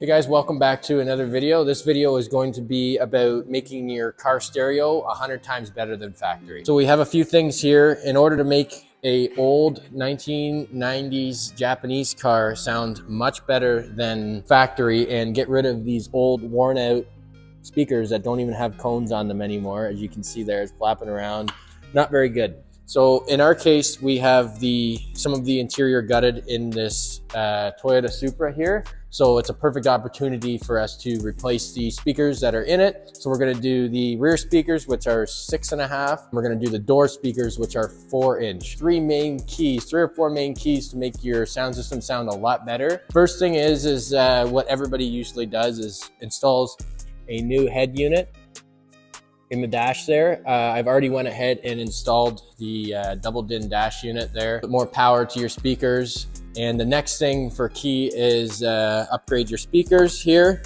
Hey guys, welcome back to another video. This video is going to be about making your car stereo 100 times better than factory. So we have a few things here. In order to make a old 1990s Japanese car sound much better than factory and get rid of these old worn out speakers that don't even have cones on them anymore, as you can see there, it's flapping around, not very good. So in our case, we have some of the interior gutted in this Toyota Supra here. So it's a perfect opportunity for us to replace the speakers that are in it. So we're gonna do the rear speakers, which are 6.5. We're gonna do the door speakers, which are 4-inch. Three or four main keys to make your sound system sound a lot better. First thing is what everybody usually does is installs a new head unit in the dash there. I've already went ahead and installed the double din dash unit there. Put more power to your speakers. And the next thing for key is upgrade your speakers here.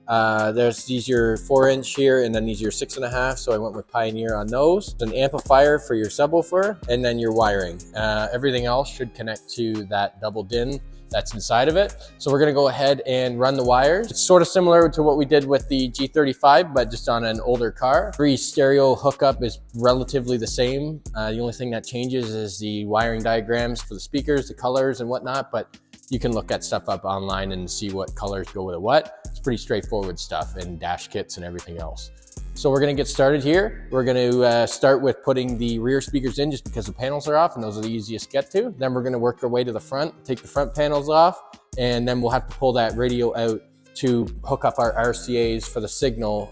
There's these your 4-inch here, and then these are 6.5. So I went with Pioneer on those. An amplifier for your subwoofer, and then your wiring. Everything else should connect to that double din that's inside of it. So we're gonna go ahead and run the wires. It's sort of similar to what we did with the G35, but just on an older car. Every stereo hookup is relatively the same. The only thing that changes is the wiring diagrams for the speakers, the colors and whatnot, but you can look at stuff up online and see what colors go with what. It's pretty straightforward stuff, and dash kits and everything else. So we're gonna get started here. We're gonna start with putting the rear speakers in just because the panels are off and those are the easiest to get to. Then we're gonna work our way to the front, take the front panels off, and then we'll have to pull that radio out to hook up our RCAs for the signal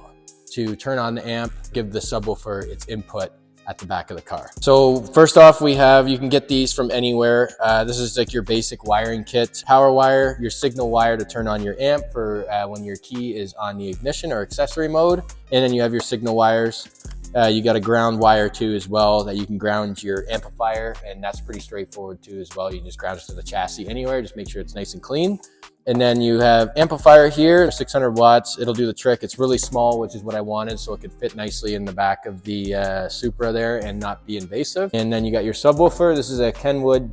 to turn on the amp, give the subwoofer its input at the back of the car. So first off, you can get these from anywhere. This is like your basic wiring kit. Power wire, your signal wire to turn on your amp for when your key is on the ignition or accessory mode. And then you have your signal wires. You got a ground wire too as well that you can ground your amplifier, and that's pretty straightforward too as well. You can just ground it to the chassis anywhere, just make sure it's nice and clean. And then you have amplifier here, 600 watts. It'll do the trick. It's really small, which is what I wanted, so it could fit nicely in the back of the Supra there and not be invasive. And then you got your subwoofer. This is a Kenwood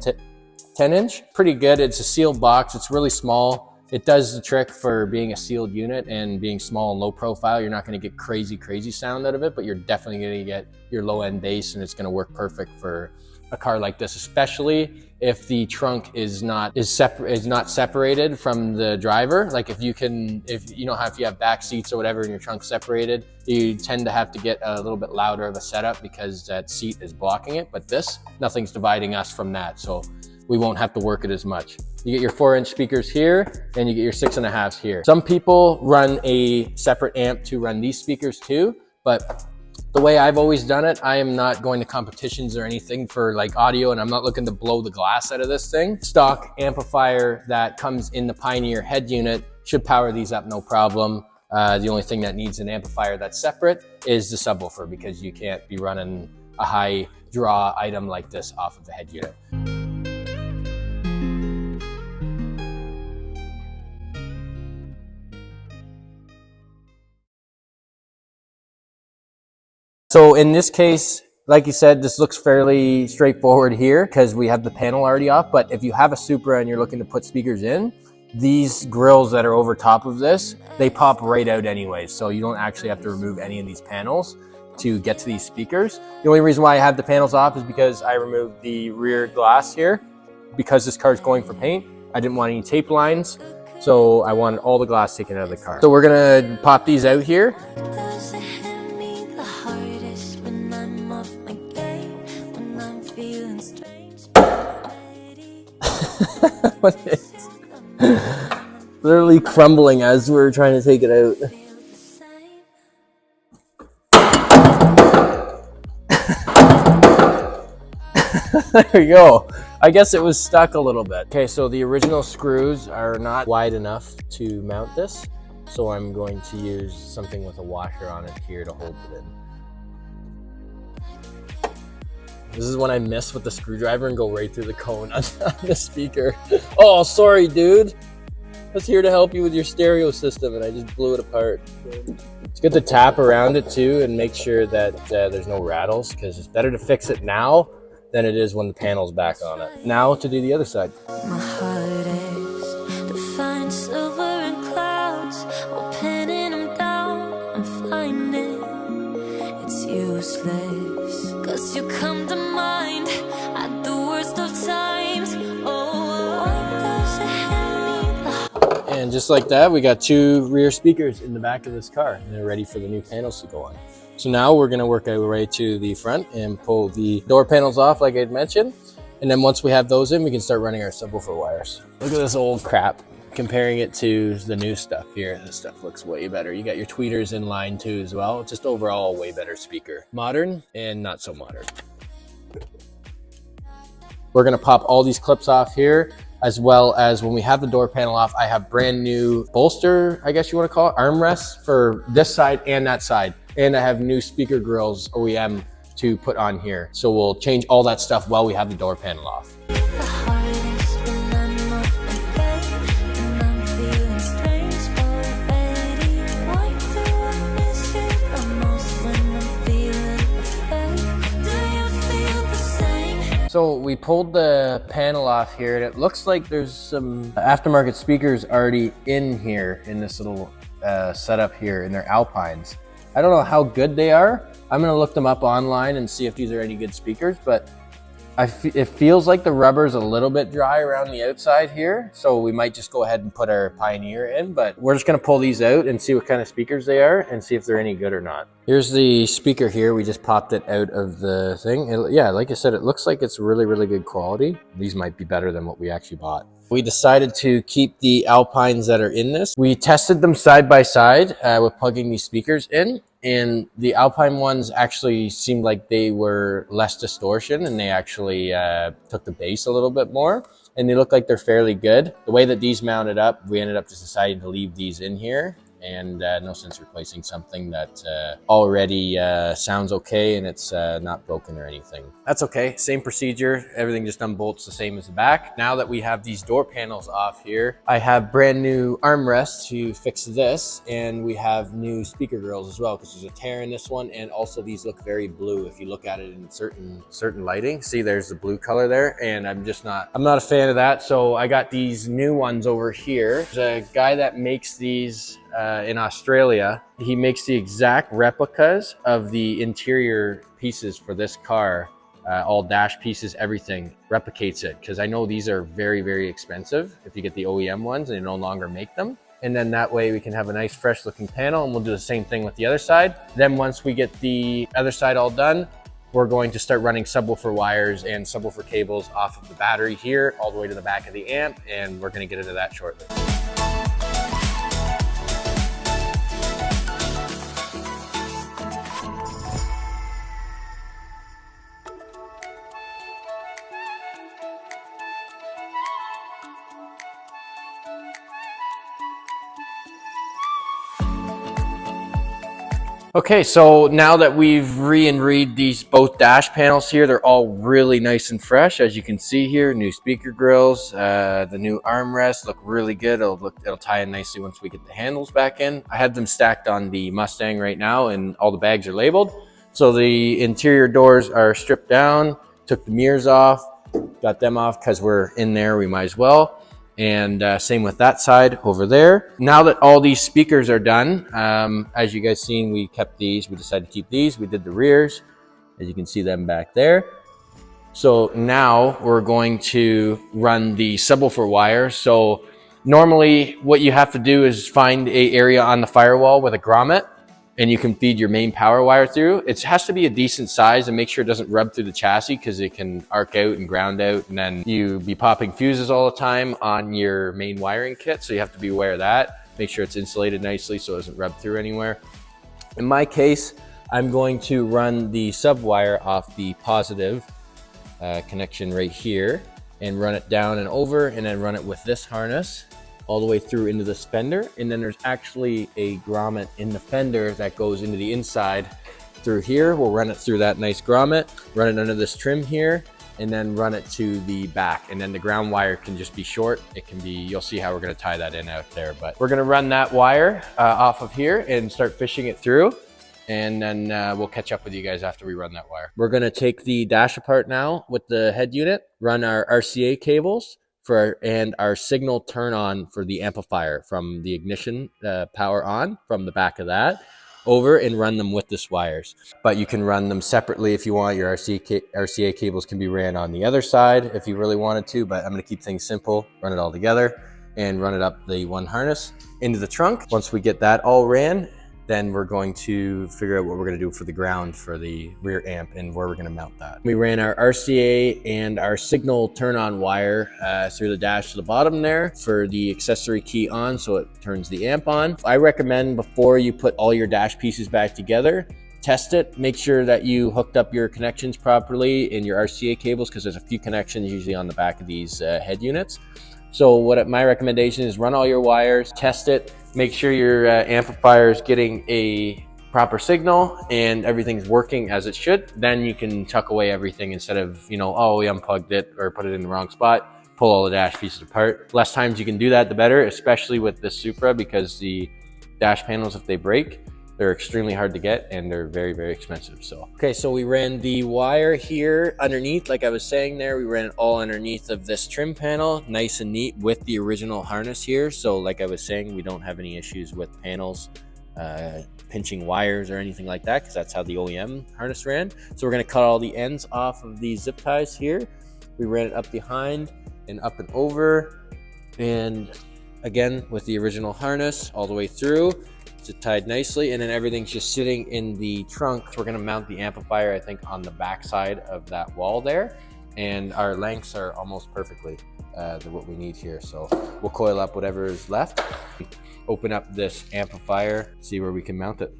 10-inch. Pretty good. It's a sealed box. It's really small. It does the trick for being a sealed unit and being small and low profile. You're not going to get crazy sound out of it, but you're definitely going to get your low end bass, and it's going to work perfect for a car like this, especially if the trunk is not separated from the driver. Like if you have back seats or whatever and your trunk's separated, you tend to have to get a little bit louder of a setup because that seat is blocking it. But nothing's dividing us from that, so we won't have to work it as much. You get your 4-inch speakers here, and you get your 6.5s here. Some people run a separate amp to run these speakers too, but the way I've always done it, I am not going to competitions or anything for like audio, and I'm not looking to blow the glass out of this thing. Stock amplifier that comes in the Pioneer head unit should power these up no problem. The only thing that needs an amplifier that's separate is the subwoofer, because you can't be running a high draw item like this off of the head unit. So in this case, like you said, this looks fairly straightforward here because we have the panel already off. But if you have a Supra and you're looking to put speakers in, these grills that are over top of this, they pop right out anyway. So you don't actually have to remove any of these panels to get to these speakers. The only reason why I have the panels off is because I removed the rear glass here. Because this car is going for paint, I didn't want any tape lines. So I wanted all the glass taken out of the car. So we're gonna pop these out here. What is literally crumbling as we're trying to take it out. There you go. I guess it was stuck a little bit. Okay, so the original screws are not wide enough to mount this, so I'm going to use something with a washer on it here to hold it in. This is when I mess with the screwdriver and go right through the cone on the speaker. Oh, sorry, dude. I was here to help you with your stereo system, and I just blew it apart. It's good to tap around it too and make sure that there's no rattles, because it's better to fix it now than it is when the panel's back on it. Now to do the other side. My heart is to find silver and clouds. useless, 'cause you come to mind at the worst of times. Oh, why does it have me? And just like that, we got 2 rear speakers in the back of this car, and they're ready for the new panels to go on. So now we're gonna work our way to the front and pull the door panels off like I'd mentioned. And then once we have those in, we can start running our subwoofer wires. Look at this old crap. Comparing it to the new stuff here, this stuff looks way better. You got your tweeters in line too as well. Just overall a way better speaker. Modern and not so modern. We're gonna pop all these clips off here, as well as when we have the door panel off, I have brand new bolster, I guess you wanna call it, armrests for this side and that side. And I have new speaker grills, OEM, to put on here. So we'll change all that stuff while we have the door panel off. So we pulled the panel off here, and it looks like there's some aftermarket speakers already in here in this little setup here, and they're Alpines. I don't know how good they are. I'm gonna look them up online and see if these are any good speakers, but it feels like the rubber's a little bit dry around the outside here, so we might just go ahead and put our Pioneer in, but we're just gonna pull these out and see what kind of speakers they are and see if they're any good or not. Here's the speaker here. We just popped it out of the thing. Yeah, like I said, it looks like it's really, really good quality. These might be better than what we actually bought. We decided to keep the Alpines that are in this. We tested them side by side with plugging these speakers in, and the Alpine ones actually seemed like they were less distortion, and they actually took the bass a little bit more, and they look like they're fairly good. The way that these mounted up, we ended up just deciding to leave these in here, and no sense replacing something that already sounds okay and it's not broken or anything. That's okay, same procedure. Everything just unbolts the same as the back. Now that we have these door panels off here, I have brand new armrests to fix this, and we have new speaker grills as well, because there's a tear in this one, and also these look very blue if you look at it in certain lighting. See, there's the blue color there, and I'm not a fan of that, so I got these new ones over here. There's a guy that makes these in Australia. He makes the exact replicas of the interior pieces for this car, all dash pieces, everything, replicates it, because I know these are very, very expensive if you get the OEM ones and they no longer make them. And then that way we can have a nice fresh looking panel, and we'll do the same thing with the other side. Then once we get the other side all done, we're going to start running subwoofer wires and subwoofer cables off of the battery here all the way to the back of the amp, and we're going to get into that shortly. Okay, so now that we've re-and-read these both dash panels here, they're all really nice and fresh. As you can see here, new speaker grills, the new armrests look really good. It'll tie in nicely once we get the handles back in. I have them stacked on the Mustang right now, and all the bags are labeled. So the interior doors are stripped down, took the mirrors off, got them off because we're in there, we might as well. And same with that side over there. Now that all these speakers are done, as you guys seen, we kept these. We decided to keep these. We did the rears, as you can see them back there. So now we're going to run the subwoofer wire. So normally what you have to do is find an area on the firewall with a grommet, and you can feed your main power wire through. It has to be a decent size and make sure it doesn't rub through the chassis, because it can arc out and ground out, and then you be popping fuses all the time on your main wiring kit. So you have to be aware of that. Make sure it's insulated nicely so it doesn't rub through anywhere. In my case, I'm going to run the sub wire off the positive connection right here and run it down and over, and then run it with this harness all the way through into this fender. And then there's actually a grommet in the fender that goes into the inside through here. We'll run it through that nice grommet, run it under this trim here, and then run it to the back. And then the ground wire can just be short. It can be, you'll see how we're gonna tie that in out there. But we're gonna run that wire off of here and start fishing it through. And then we'll catch up with you guys after we run that wire. We're gonna take the dash apart now with the head unit, run our RCA cables, and our signal turn on for the amplifier from the ignition power on from the back of that. over and run them with this wires. But you can run them separately if you want. Your RCA cables can be ran on the other side if you really wanted to, but I'm going to keep things simple, run it all together and run it up the one harness into the trunk. Once we get that all ran, then we're going to figure out what we're going to do for the ground for the rear amp and where we're going to mount that. We ran our RCA and our signal turn on wire through the dash to the bottom there for the accessory key on, so it turns the amp on. I recommend before you put all your dash pieces back together, test it, make sure that you hooked up your connections properly in your RCA cables, because there's a few connections usually on the back of these head units. So my recommendation is run all your wires, test it, make sure your amplifier is getting a proper signal and everything's working as it should. Then you can tuck away everything instead of, oh, we unplugged it or put it in the wrong spot, pull all the dash pieces apart. Less times you can do that, the better, especially with this Supra, because the dash panels, if they break, they're extremely hard to get and they're very, very expensive. So, okay, so we ran the wire here underneath, like I was saying there, we ran it all underneath of this trim panel, nice and neat with the original harness here. So like I was saying, we don't have any issues with panels pinching wires or anything like that, because that's how the OEM harness ran. So we're gonna cut all the ends off of these zip ties here. We ran it up behind and up and over, and again with the original harness all the way through. It's tied nicely, and then everything's just sitting in the trunk. We're going to mount the amplifier, I think, on the back side of that wall there, and our lengths are almost perfectly what we need here. So we'll coil up whatever is left, open up this amplifier, see where we can mount it.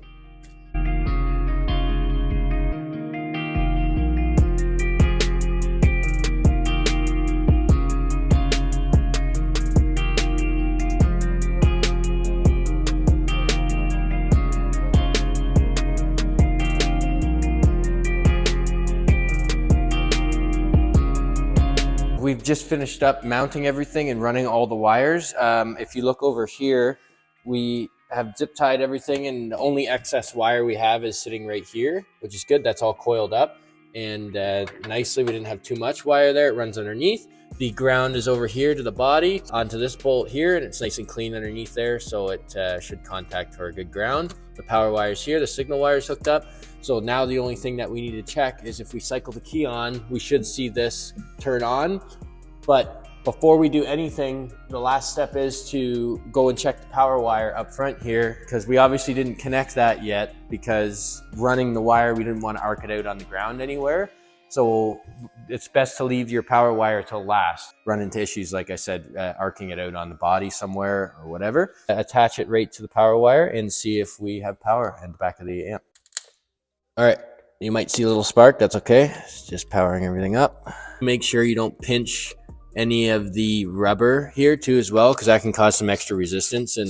We've just finished up mounting everything and running all the wires. If you look over here, we have zip tied everything, and the only excess wire we have is sitting right here, which is good. That's all coiled up, and nicely, we didn't have too much wire there. It runs underneath. The ground is over here to the body onto this bolt here, and it's nice and clean underneath there, so it should contact for a good ground. The power wires here, the signal wires hooked up. So now the only thing that we need to check is if we cycle the key on, we should see this turn on. But before we do anything, the last step is to go and check the power wire up front here, because we obviously didn't connect that yet, because running the wire, we didn't want to arc it out on the ground anywhere. So it's best to leave your power wire till last. Run into issues, like I said, arcing it out on the body somewhere or whatever. Attach it right to the power wire and see if we have power in the back of the amp. All right, you might see a little spark. That's okay. It's just powering everything up. Make sure you don't pinch any of the rubber here too as well, because that can cause some extra resistance. And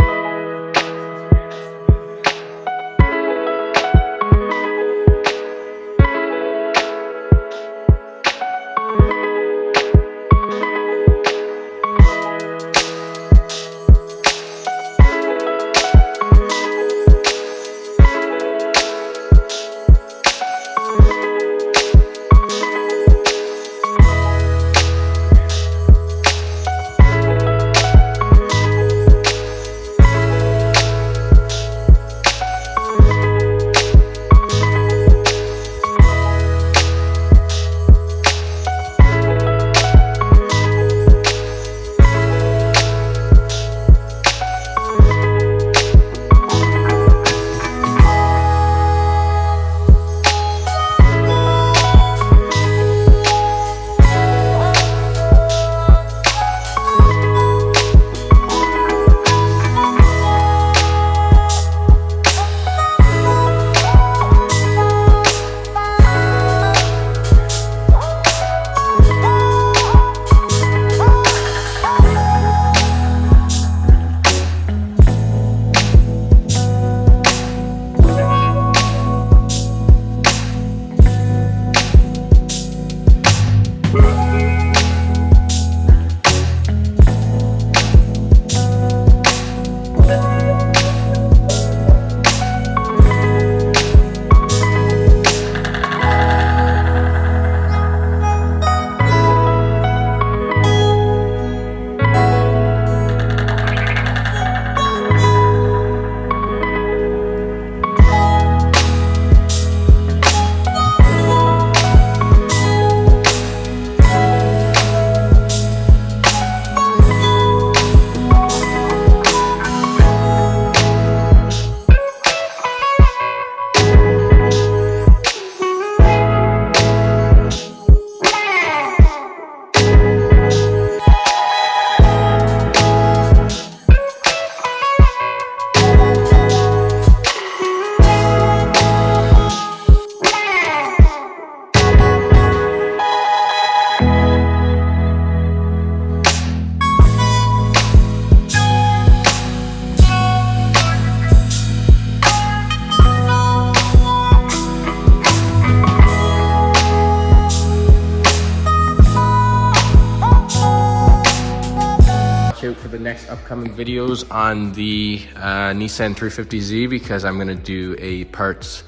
next upcoming videos on the Nissan 350Z, because I'm gonna do a parts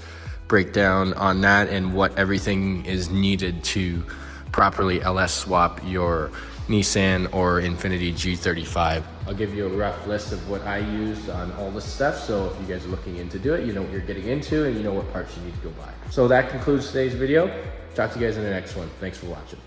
breakdown on that and what everything is needed to properly LS swap your Nissan or Infiniti G35. I'll give you a rough list of what I use on all this stuff, so if you guys are looking into do it, you know what you're getting into and you know what parts you need to go buy. So that concludes today's video. Talk to you guys in the next one. Thanks for watching.